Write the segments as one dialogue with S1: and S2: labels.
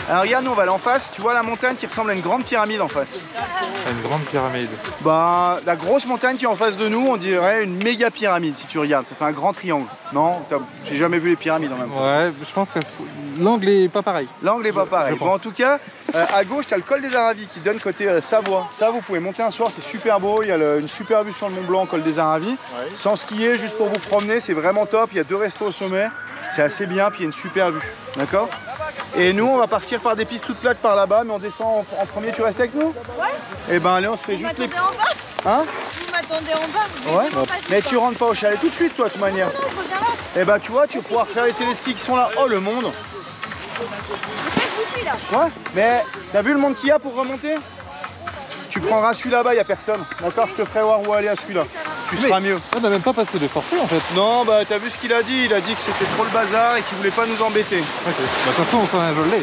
S1: Alors regarde, nous on va aller en face, tu vois la montagne qui ressemble à une grande pyramide en face.
S2: Une grande pyramide.
S1: Bah la grosse montagne qui est en face de nous, on dirait une méga pyramide si tu regardes, ça fait un grand triangle. Non, j'ai jamais vu les pyramides en même temps.
S2: Ouais, je pense que l'angle est pas pareil.
S1: L'angle est pas pareil. Bon en tout cas, à gauche tu as le col des Aravis qui donne côté Savoie. Ça vous pouvez monter un soir, c'est super beau, il y a une super vue sur le Mont Blanc, col des Aravis. Ouais. Sans skier, juste pour vous promener, c'est vraiment top, il y a 2 restos au sommet. C'est assez bien, puis il y a une super vue, d'accord? Et nous, on va partir par des pistes toutes plates par là-bas, mais on descend en premier. Tu restes avec nous?
S3: Ouais.
S1: Et ben allez, on se fait juste les...
S3: en bas.
S1: Hein?
S3: Vous m'attendez en bas.
S1: Ouais. Mais tu rentres pas au chalet tout de suite, toi, de toute manière.
S3: Non, je reviens là.
S1: Et ben tu vois, tu vas pouvoir faire les téléskis qui sont là. Oh, le monde!
S3: Je sais que je suis là.
S1: Ouais. Mais t'as vu le monde qu'il y a pour remonter? Tu prendras celui là-bas, il n'y a personne. D'accord? Je te ferai voir où aller à celui-là. Tu seras mieux.
S2: On n'a même pas passé de forfait en fait.
S1: Non, bah t'as vu ce qu'il a dit? Il a dit que c'était trop le bazar et qu'il voulait pas nous embêter.
S2: Ok. Bah, de toute façon, on s'en a gelé.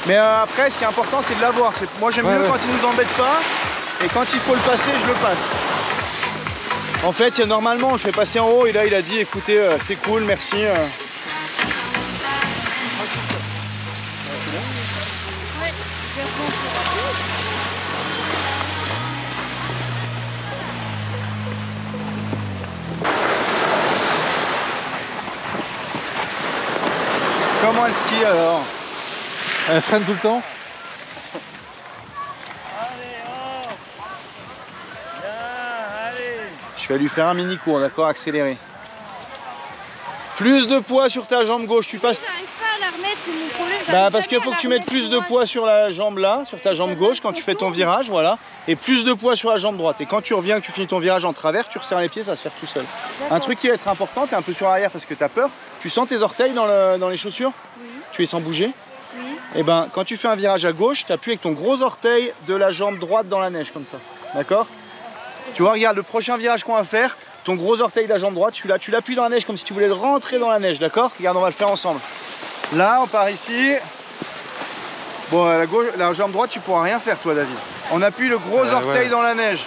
S1: Mais après, ce qui est important, c'est de l'avoir. Moi, j'aime mieux quand il nous embête pas. Et quand il faut le passer, je le passe. En fait, normalement, je vais passer en haut. Et là, il a dit, écoutez, c'est cool, merci. Comment elle skie alors?
S2: Elle freine tout le temps.
S1: Je vais lui faire un mini cours, d'accord, accéléré. Plus de poids sur ta jambe gauche, tu passes...
S3: J'arrive pas à la remettre, c'est mon problème.
S1: Bah parce qu'il faut que tu mettes plus de poids sur la jambe là, sur ta jambe gauche quand tu fais ton virage, voilà. Et plus de poids sur la jambe droite. Et quand tu reviens, que tu finis ton virage en travers, tu resserres les pieds, ça va se faire tout seul. Un truc qui va être important, tu es un peu sur l'arrière parce que tu as peur. Tu sens tes orteils dans les chaussures?
S3: Oui.
S1: Tu les sens bouger?
S3: Oui.
S1: Et ben quand tu fais un virage à gauche, tu appuies avec ton gros orteil de la jambe droite dans la neige comme ça. D'accord? Tu vois, regarde, le prochain virage qu'on va faire, ton gros orteil de la jambe droite, celui-là, tu l'appuies dans la neige comme si tu voulais le rentrer dans la neige, d'accord? Regarde, on va le faire ensemble. Là, on part ici. Bon, la jambe droite, tu pourras rien faire, toi, David. On appuie le gros orteil dans la neige.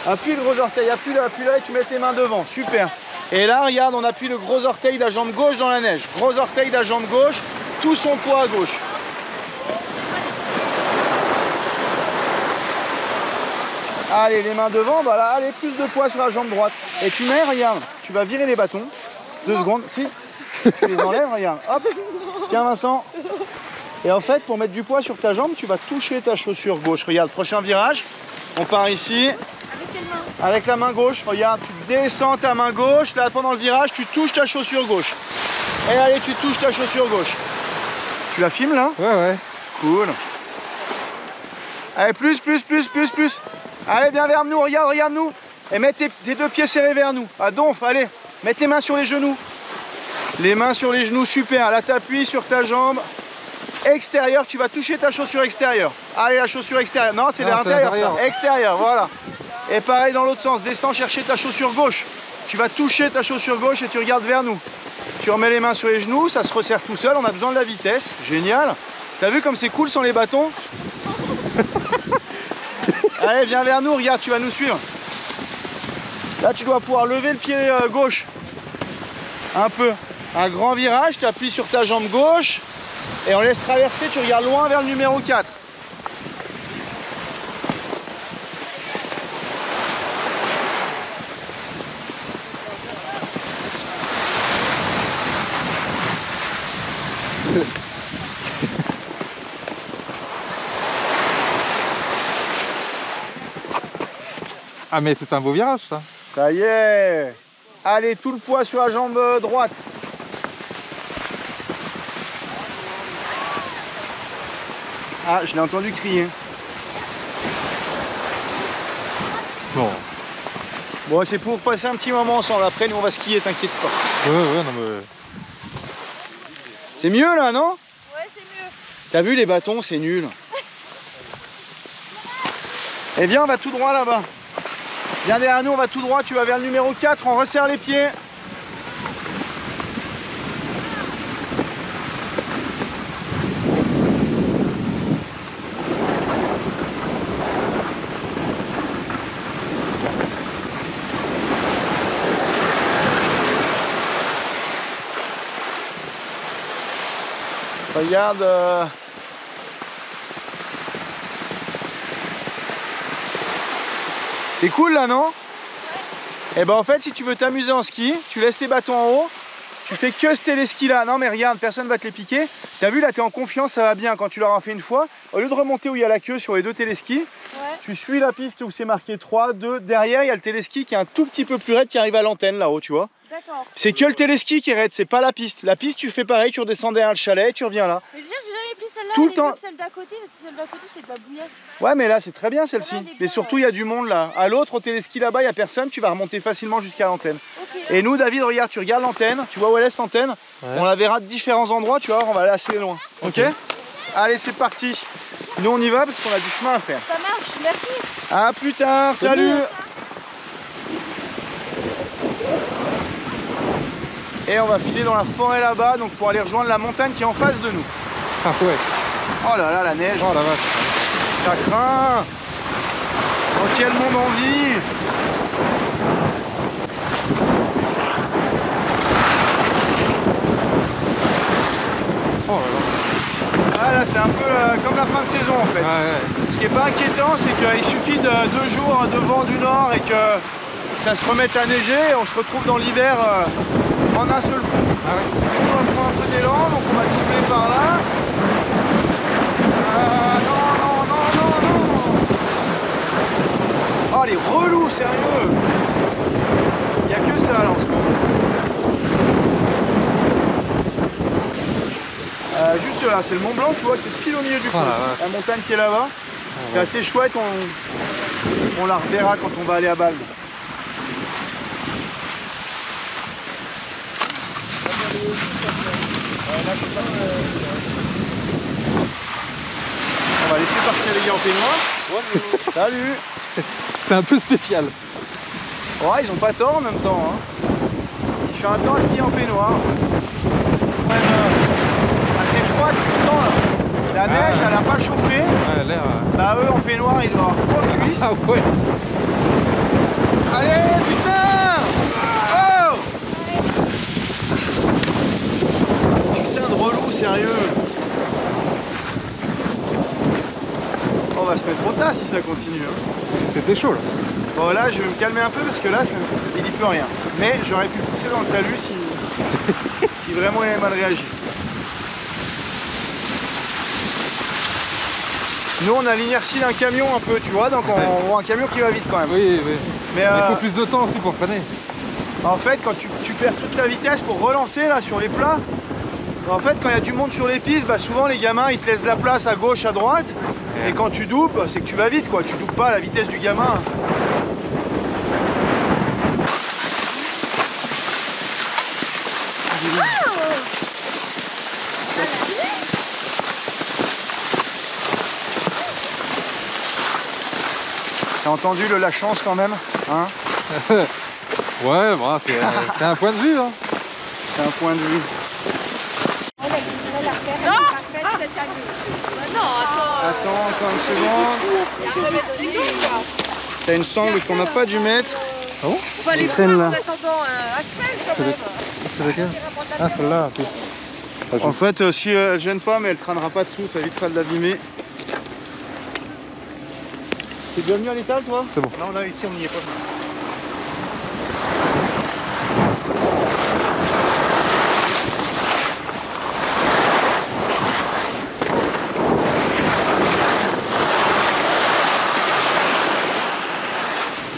S1: Appuie le gros orteil, appuie-le et tu mets tes mains devant. Super. Et là, regarde, on appuie le gros orteil de la jambe gauche dans la neige. Gros orteil de la jambe gauche, tout son poids à gauche. Allez, les mains devant, bah là, allez, plus de poids sur la jambe droite. Et tu mets, regarde, tu vas virer les bâtons. 2 secondes, si. Tu les enlèves, regarde, hop. Tiens, Vincent. Et en fait, pour mettre du poids sur ta jambe, tu vas toucher ta chaussure gauche. Regarde, prochain virage, on part ici.
S3: Avec quelle main?
S1: Avec la main gauche, regarde, tu descends ta main gauche. Là, pendant le virage, tu touches ta chaussure gauche. Et allez, tu touches ta chaussure gauche. Tu la filmes, là?
S2: Ouais.
S1: Cool. Allez, plus. Allez, viens vers nous, regarde-nous. Et mets tes 2 pieds serrés vers nous. À donf, allez. Mets tes mains sur les genoux. Les mains sur les genoux, super. Là, t'appuies sur ta jambe extérieure. Tu vas toucher ta chaussure extérieure. Allez, la chaussure extérieure. Non, c'est l'intérieur, ça. Extérieur, voilà. Et pareil dans l'autre sens. Descends chercher ta chaussure gauche. Tu vas toucher ta chaussure gauche et tu regardes vers nous. Tu remets les mains sur les genoux. Ça se resserre tout seul. On a besoin de la vitesse. Génial. T'as vu comme c'est cool sans les bâtons? Allez, viens vers nous, regarde, tu vas nous suivre. Là, tu dois pouvoir lever le pied gauche. Un peu. Un grand virage, tu appuies sur ta jambe gauche. Et on laisse traverser, tu regardes loin vers le numéro 4.
S2: Ah mais c'est un beau virage ça.
S1: Ça y est. Allez, tout le poids sur la jambe droite. Ah, je l'ai entendu crier.
S2: Bon.
S1: Bon, c'est pour passer un petit moment ensemble. Après, nous, on va skier, t'inquiète pas.
S2: Ouais, non mais...
S1: C'est mieux, là, non?
S3: Ouais, c'est mieux.
S1: T'as vu, les bâtons, c'est nul. Et viens, on va tout droit là-bas. Viens derrière nous, on va tout droit. Tu vas vers le numéro 4, on resserre les pieds. Regarde. C'est cool là, non? Et ben en fait, si tu veux t'amuser en ski, tu laisses tes bâtons en haut, tu fais que ce téléski là. Non mais regarde, personne va te les piquer. T'as vu là, t'es en confiance, ça va bien quand tu l'auras fait une fois. Au lieu de remonter où il y a la queue sur les deux téléskis, tu suis la piste où c'est marqué 3, 2. Derrière, il y a le téléski qui est un tout petit peu plus raide qui arrive à l'antenne là-haut, tu vois. C'est que le téléski qui est raide, c'est pas la piste. La piste, tu fais pareil, tu redescends derrière le chalet, tu reviens là.
S3: Mais déjà, j'ai jamais pris celle-là,
S1: Tout le temps.
S3: celle d'à côté, parce que celle d'à côté, c'est de la bouillasse.
S1: Ouais, mais là, c'est très bien celle-ci.
S3: Ouais, elle est
S1: Mais
S3: bien,
S1: surtout, il y a du monde là. À l'autre, au téléski là-bas, il n'y a personne, tu vas remonter facilement jusqu'à l'antenne. Et nous, David, regarde, tu regardes l'antenne, tu vois où elle est cette antenne. On la verra de différents endroits, tu vois, on va aller assez loin. Ok. Allez, c'est parti. Nous, on y va parce qu'on a du chemin à faire.
S3: Ça marche, merci.
S1: À plus tard, salut. Et on va filer dans la forêt là-bas, donc pour aller rejoindre la montagne qui est en face de nous.
S2: Ah ouais.
S1: Oh là là, la neige.
S2: Oh la vache.
S1: Ça craint. Dans quel monde on vit?
S2: Oh là là.
S1: Ah là, c'est un peu comme la fin de saison en fait.
S2: Ouais.
S1: Ce qui est pas inquiétant, c'est qu'il suffit de 2 jours de vent du nord et que ça se remette à neiger et on se retrouve dans l'hiver en un seul coup.
S2: Ah ouais.
S1: Du coup, on va prendre un peu d'élan, donc on va doubler par là. Non. Oh les relous, sérieux. Il n'y a que ça là en ce moment. Juste là, c'est le Mont Blanc, tu vois, qui est pile au milieu du fond. La montagne qui est là-bas. C'est assez chouette, on la reverra quand on va aller à Balme. On va laisser partir les gars en peignoir. Salut.
S2: C'est un peu spécial.
S1: Ouais, ils ont pas tort en même temps. Hein. Il fait un temps à skier en peignoir. Assez froid, tu le sens là. La neige, elle a pas chauffé.
S2: Ouais, l'air.
S1: Bah eux en peignoir, ils doivent avoir froid aux cuisses.
S2: Ah ouais.
S1: Allez, putain! Oh! Putain de relou, sérieux. On va se mettre au tas si ça continue. Hein.
S2: C'était chaud là.
S1: Bon là, je vais me calmer un peu parce que là, il dit plus rien. Mais j'aurais pu pousser dans le talus si vraiment il avait mal réagi. Nous, on a l'inertie d'un camion un peu, tu vois, donc on voit un camion qui va vite quand même.
S2: Oui.
S1: Mais
S2: il faut plus de temps aussi pour freiner.
S1: En fait, quand tu perds toute la vitesse pour relancer là sur les plats, en fait, quand il y a du monde sur les pistes, bah, souvent les gamins ils te laissent de la place à gauche, à droite. Et quand tu doubles, c'est que tu vas vite quoi, tu doubles pas à la vitesse du gamin. T'as entendu la chance quand même, hein?
S2: Ouais, bah, c'est un point de vue. Hein.
S1: C'est un point de vue. Attends, encore une seconde. T'as une sangle qu'on n'a pas dû mettre.
S2: Ah bon?
S3: On va aller
S1: traîne
S3: voir
S1: là.
S3: en attendant Axel quand même.
S2: C'est laquelle? Ah, celle-là.
S1: En fait, si elle gêne pas, mais elle traînera pas dessous, ça évitera de l'abîmer. T'es déjà venu à l'étal toi?
S2: C'est bon.
S4: Non, là, ici, on n'y est pas.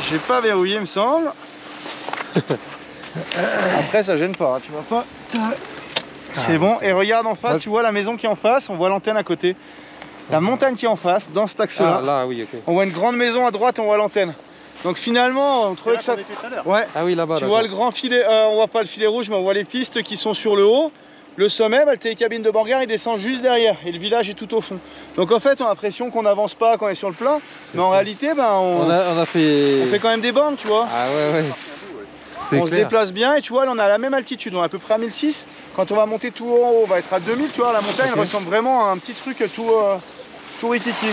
S1: J'ai pas verrouillé, me semble. Après, ça gêne pas, hein, tu vois pas. C'est bon. Et regarde en face, tu vois la maison qui est en face, on voit l'antenne à côté. La montagne qui est en face, dans cet axe-là.
S2: Ah, là, oui, ok.
S1: On voit une grande maison à droite, on voit l'antenne. Donc finalement, on trouvait que ça... Ouais.
S2: Ah oui, là-bas.
S1: Tu vois le grand filet, on voit pas le filet rouge, mais on voit les pistes qui sont sur le haut. Le sommet, bah, le télécabine de Borgard, il descend juste derrière et le village est tout au fond. Donc en fait, on a l'impression qu'on n'avance pas quand on est sur le plat, mais en réalité, bah, on fait quand même des bornes, tu vois.
S2: Ah ouais.
S1: On se déplace bien et tu vois, là on est à la même altitude, on est à peu près à 1006. Quand on va monter tout en haut, on va être à 2000, tu vois, la montagne elle ressemble vraiment à un petit truc tout rikiki.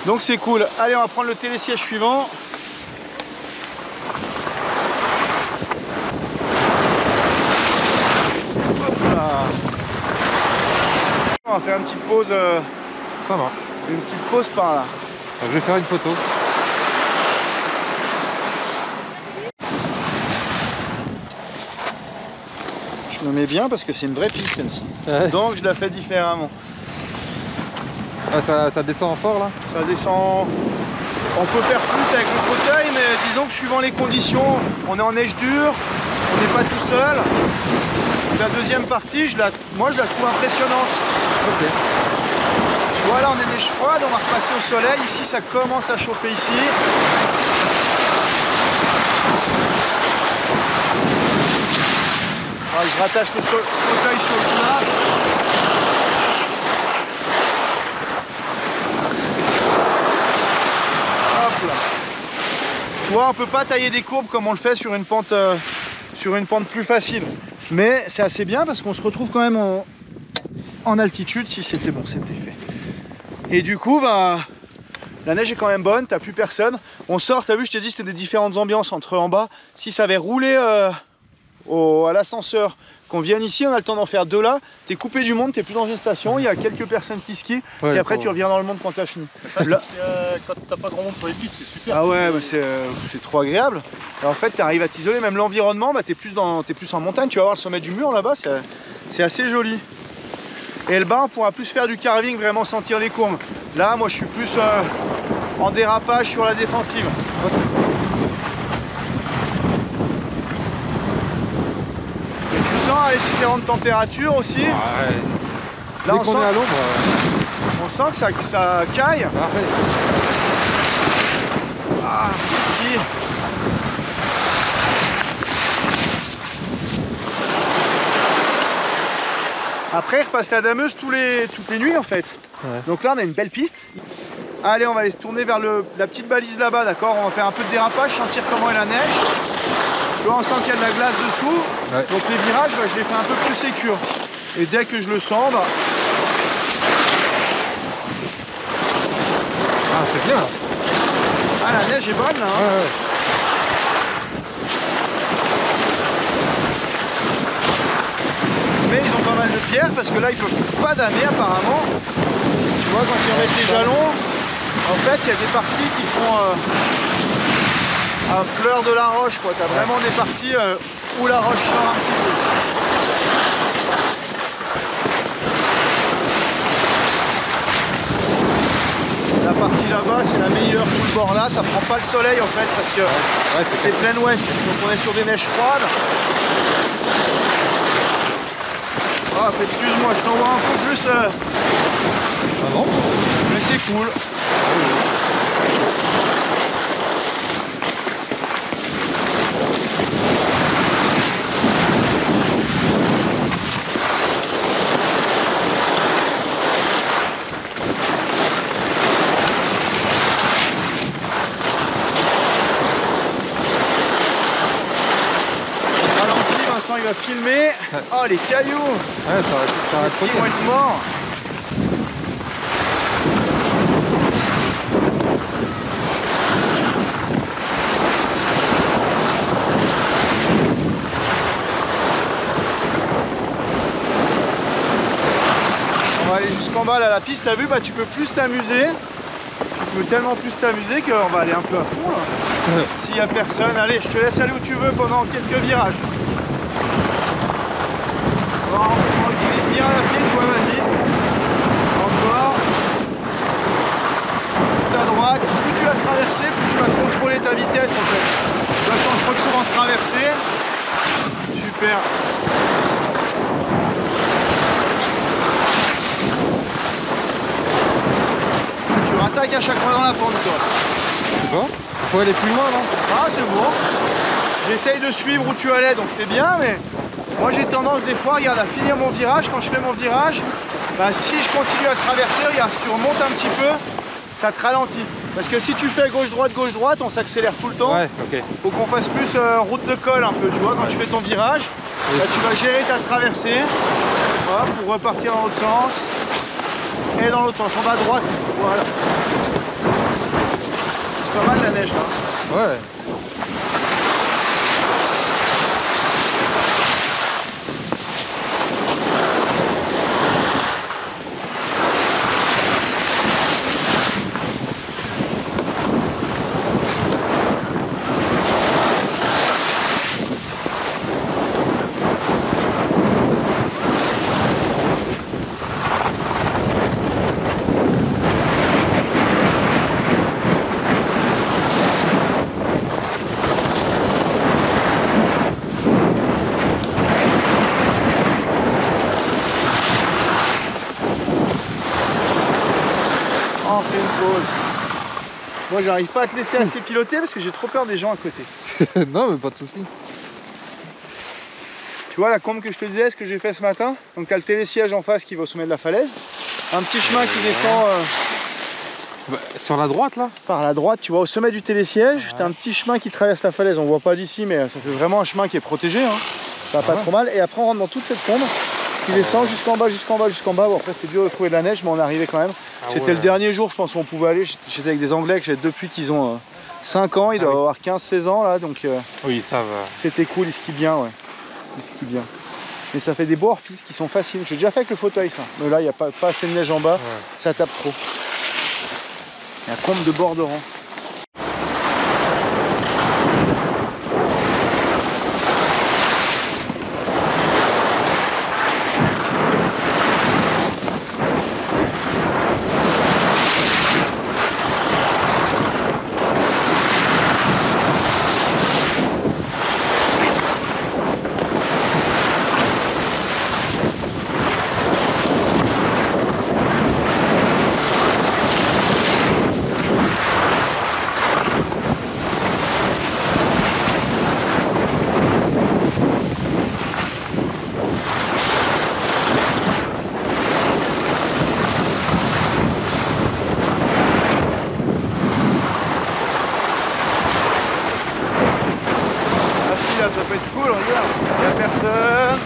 S1: Donc c'est cool. Allez, on va prendre le télésiège suivant. Hop là. On va faire une petite pause,
S2: Ça marche.
S1: une petite pause par là.
S2: Donc, je vais faire une photo.
S1: Je me mets bien parce que c'est une vraie piste celle-ci.
S2: Ouais.
S1: Donc je la fais différemment.
S2: Ah, ça descend fort là.
S1: Ça descend. On peut faire plus avec le fauteuil, mais disons que suivant les conditions, on est en neige dure, on n'est pas tout seul. La deuxième partie, moi je la trouve impressionnante.
S2: Ok.
S1: Tu vois là on est neige froide, on va repasser au soleil. Ici ça commence à chauffer ici. Ah, je rattache le fauteuil sur le plat. Hop là. Tu vois, on peut pas tailler des courbes comme on le fait sur une pente plus facile. Mais c'est assez bien parce qu'on se retrouve quand même en altitude. Si c'était bon, c'était fait. Et du coup, bah, la neige est quand même bonne, t'as plus personne. On sort, t'as vu, je t'ai dit, c'était des différentes ambiances entre en bas. Si ça avait roulé à l'ascenseur, qu'on vienne ici, on a le temps d'en faire deux là. T'es coupé du monde, t'es plus dans une station, il y a quelques personnes qui skient,
S2: Ouais,
S1: et après tu reviens dans le monde quand t'as fini. Là...
S4: Quand t'as pas grand monde sur les pistes, c'est super.
S1: Ah ouais, bah c'est trop agréable. Et en fait, tu arrives à t'isoler, même l'environnement, bah, t'es plus en montagne. Tu vas voir le sommet du mur là-bas, c'est assez joli. Et le bas, on pourra plus faire du carving, vraiment sentir les courbes. Là, moi, je suis plus en dérapage sur la défensive. Et tu sens les différentes températures aussi.
S2: Ouais.
S1: Là,
S2: Dès qu'on est à l'ombre.
S1: on sent que ça caille.
S2: Parfait.
S1: Ah, qui... Après, il repasse la dameuse toutes les nuits en fait.
S2: Ouais.
S1: Donc là, on a une belle piste. Allez, on va aller se tourner vers la petite balise là-bas, d'accord? On va faire un peu de dérapage, sentir comment est la neige. Tu vois, on sent qu'il y a de la glace dessous.
S2: Ouais.
S1: Donc les virages, bah, je les fais un peu plus sécure. Et dès que je le sens, bah...
S2: Ah, c'est bien.
S1: Ah, la neige est bonne là. Hein.
S2: Ouais, ouais.
S1: Mais ils ont pas mal de pierres parce que là, ils peuvent pas damer apparemment. Tu vois, quand ils mettent les jalons, en fait, il y a des parties qui sont à fleur de la roche, quoi. T'as vraiment des parties où la roche sort un petit peu. La partie là-bas, c'est la meilleure. Tout le bord là, ça prend pas le soleil en fait parce que c'est plein ouest. Donc on est sur des neiges froides. Ah, excuse-moi, je t'envoie un peu plus.
S2: Ah bon?
S1: Mais c'est cool. Il va filmer. Oh les cailloux.
S2: Ouais, ça reste
S1: Ils vont être morts. On va aller jusqu'en bas là, la piste, t'as vu, bah tu peux plus t'amuser. Tu peux tellement plus t'amuser qu'on va aller un peu à fond là. S'il n'y a personne, allez, je te laisse aller où tu veux pendant quelques virages. On utilise bien la piste, ouais, vas-y. Encore. Tout à droite. Plus tu vas traverser, plus tu vas contrôler ta vitesse en fait. Là, quand je retrouve en traversée. Super. Tu rattaques à chaque fois dans la pente, toi.
S2: C'est bon? Il faut aller plus loin, non?
S1: Ah, c'est bon. J'essaye de suivre où tu allais, donc c'est bien, mais moi j'ai tendance des fois, regarde, à finir mon virage. Quand je fais mon virage, bah, si je continue à traverser, regarde, si tu remontes un petit peu, ça te ralentit. Parce que si tu fais gauche-droite, on s'accélère tout le temps.
S2: Ouais, ok.
S1: Faut qu'on fasse plus route de colle un peu, tu vois, quand tu fais ton virage,
S2: Oui.
S1: là, tu vas gérer ta traversée, voilà, pour repartir dans l'autre sens. Et dans l'autre sens, on va à droite, voilà. C'est pas mal la neige là.
S2: Ouais.
S1: Non, fais une pause. Moi, j'arrive pas à te laisser assez piloter parce que j'ai trop peur des gens à côté.
S2: Non, mais pas de soucis.
S1: Tu vois la combe que je te disais, ce que j'ai fait ce matin? Donc, tu as le télésiège en face qui va au sommet de la falaise. Un petit chemin qui descend
S2: Bah, sur la droite là?
S1: par la droite, tu vois, au sommet du télésiège. Tu as un petit chemin qui traverse la falaise. On voit pas d'ici, mais ça fait vraiment un chemin qui est protégé. Hein. Ça va pas trop mal. Et après, on rentre dans toute cette combe qui descend jusqu'en bas, jusqu'en bas, jusqu'en bas. Bon, après, c'est dur de trouver de la neige, mais on est arrivé quand même. C'était le dernier jour, je pense, où on pouvait aller. J'étais avec des Anglais que j'ai depuis qu'ils ont 5 ans. Ils doivent avoir 15-16 ans là. Donc,
S2: oui, ça va.
S1: c'était cool. Ils skient bien, ouais. Ils skient bien. Mais ça fait des beaux hors-pistes qui sont faciles. J'ai déjà fait avec le fauteuil, ça. Mais là, il n'y a pas assez de neige en bas. Ouais. Ça tape trop. La combe de Borderan. Ça peut être cool, regarde, il n'y a personne.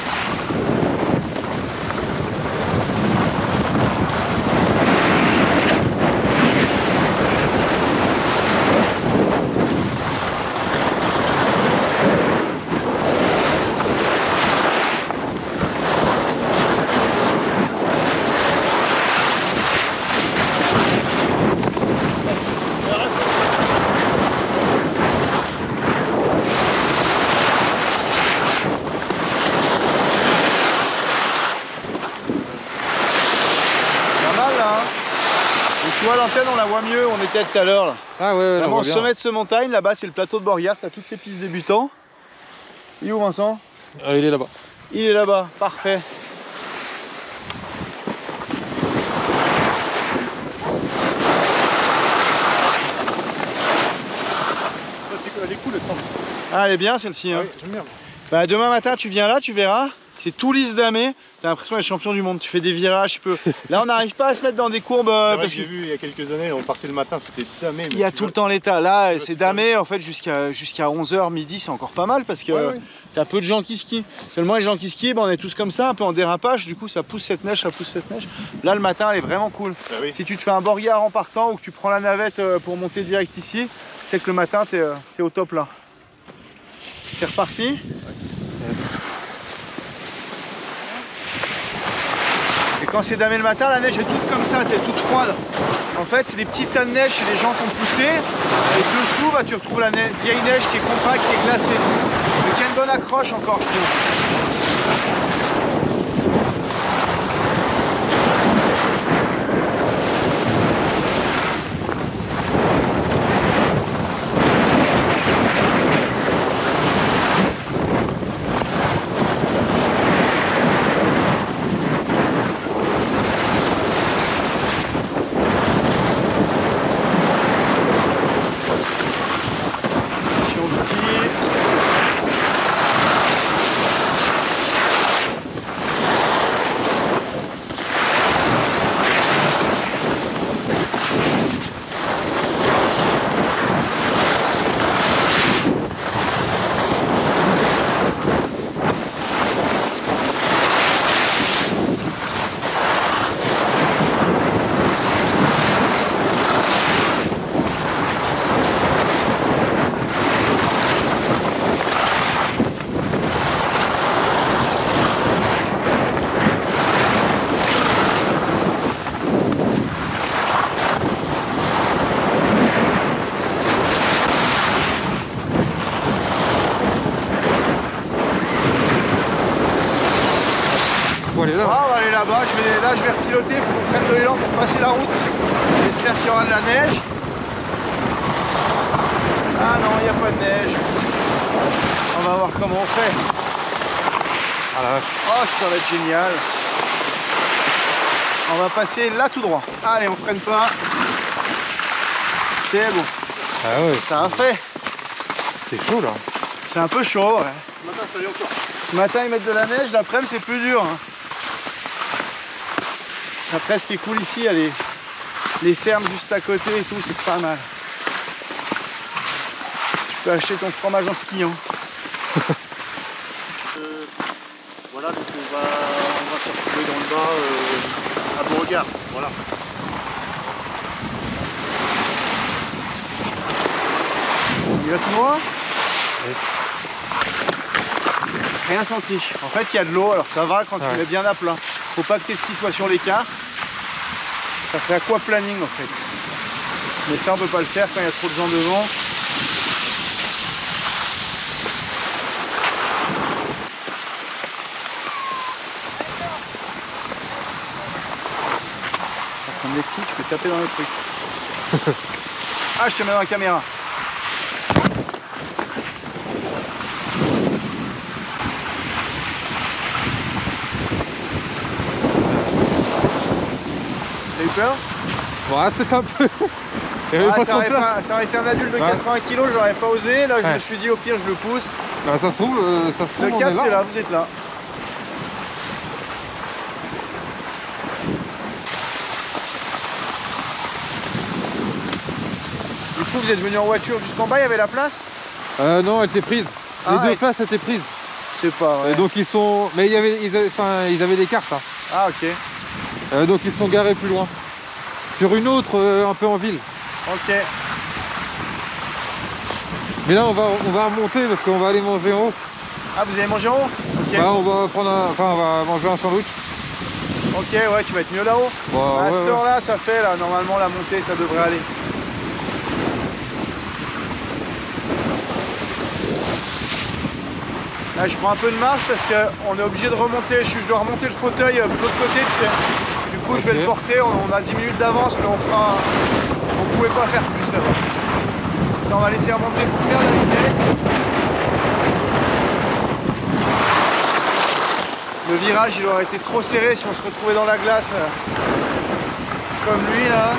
S1: Tu vois l'antenne, on la voit mieux, on était tout à l'heure là.
S2: Ah ouais,
S1: vraiment au sommet de ce montagne, là-bas c'est le plateau de Borgard, tu as toutes ces pistes débutants. Il est où Vincent?
S2: Il est là-bas.
S1: Il est là-bas, parfait.
S4: Elle est cool, elle semble.
S1: Ah, elle est bien celle-ci. Hein.
S4: Ouais, j'aime bien.
S1: Bah, demain matin tu viens là, tu verras. C'est tout lisse damé. T'as l'impression d'être champion du monde. Tu fais des virages, tu peux. Là, on n'arrive pas à se mettre dans des courbes.
S4: Parce que j'ai vu il y a quelques années, on partait le matin, c'était damé.
S1: Il y a tout le temps l'état. Là, c'est damé. En fait, jusqu'à 11h, midi, c'est encore pas mal parce que t'as peu de gens qui skient. Seulement, les gens qui skient, on est tous comme ça, un peu en dérapage. Du coup, ça pousse cette neige, ça pousse cette neige. Là, le matin, elle est vraiment cool.
S4: Ah oui. Si
S1: tu te fais un Borgard en partant ou que tu prends la navette pour monter direct ici, c'est que le matin, t'es au top là. C'est reparti. Et quand c'est damé le matin, la neige est toute comme ça, elle est toute froide. En fait, c'est des petits tas de neige chez les gens qui ont poussé. Et dessous, bah, tu retrouves la vieille neige qui est compacte, qui est glacée. Mais qui a une bonne accroche encore, je trouve. Là-bas, je vais repiloter pour qu'on prenne de l'élan pour passer la route. J'espère qu'il y aura de la neige. Ah non, il n'y a pas de neige. On va voir comment on fait.
S2: Ah la vache.
S1: Oh, ça va être génial. On va passer là tout droit. Allez, on freine pas. c'est bon.
S2: Ah ouais,
S1: Ça a fait.
S2: c'est chaud là.
S1: C'est un peu chaud, ouais.
S4: Ce matin, ça allait encore.
S1: Ce matin, ils mettent de la neige, l'après-midi, c'est plus dur. Hein. Après, ce qui est cool ici, il y a les fermes juste à côté et tout, c'est pas mal. Tu peux acheter ton fromage en skiant.
S4: Voilà, donc on va se retrouver dans le bas à Beauregard. Voilà.
S1: Il va tout droit? Rien senti. En fait, il y a de l'eau, alors ça va quand tu mets bien à plat. Faut pas que tes skis soient sur l'écart. Ça fait aquaplaning en fait. Mais ça, on peut pas le faire quand il y a trop de gens devant. Ça prend des petits, tu peux taper dans le truc. Ah, je te mets dans la caméra. T'as eu peur?
S2: Ouais, c'est un peu. Il y avait pas
S1: Ça
S2: trop de
S1: aurait,
S2: place.
S1: ça aurait été un adulte de 80 kg, j'aurais pas osé. Là, je
S2: Ouais.
S1: me suis dit, au pire, je le pousse.
S2: Bah, ça se trouve,
S1: Le
S2: on
S1: 4,
S2: est
S1: c'est là, vous êtes là. Du coup, vous êtes venu en voiture jusqu'en bas, il y avait la place?
S2: Non, elle était prise. Les
S1: Ah,
S2: deux
S1: et-
S2: places étaient prises.
S1: C'est pas vrai.
S2: Et donc ils sont. Mais ils avaient des cartes. Hein.
S1: Ah, ok.
S2: Donc ils sont garés plus loin. Sur une autre, un peu en ville.
S1: Ok.
S2: Mais là on va remonter parce qu'on va aller manger en haut.
S1: Ah, vous allez manger en haut? Ok.
S2: Bah, on va manger un sandwich.
S1: Ok, ouais, tu vas être mieux là-haut.
S2: Bah,
S1: À
S2: ouais,
S1: cette
S2: ouais.
S1: heure-là, ça fait, là, normalement, la montée, ça devrait aller. Là, je prends un peu de marge parce qu'on est obligé de remonter. Je dois remonter le fauteuil de l'autre côté, tu sais. Du coup, je vais le
S2: Ok.
S1: porter. On a 10 minutes d'avance, mais on pouvait pas faire plus là-bas. Là, on va laisser remonter pour faire la vitesse. Le virage, il aurait été trop serré si on se retrouvait dans la glace comme lui là.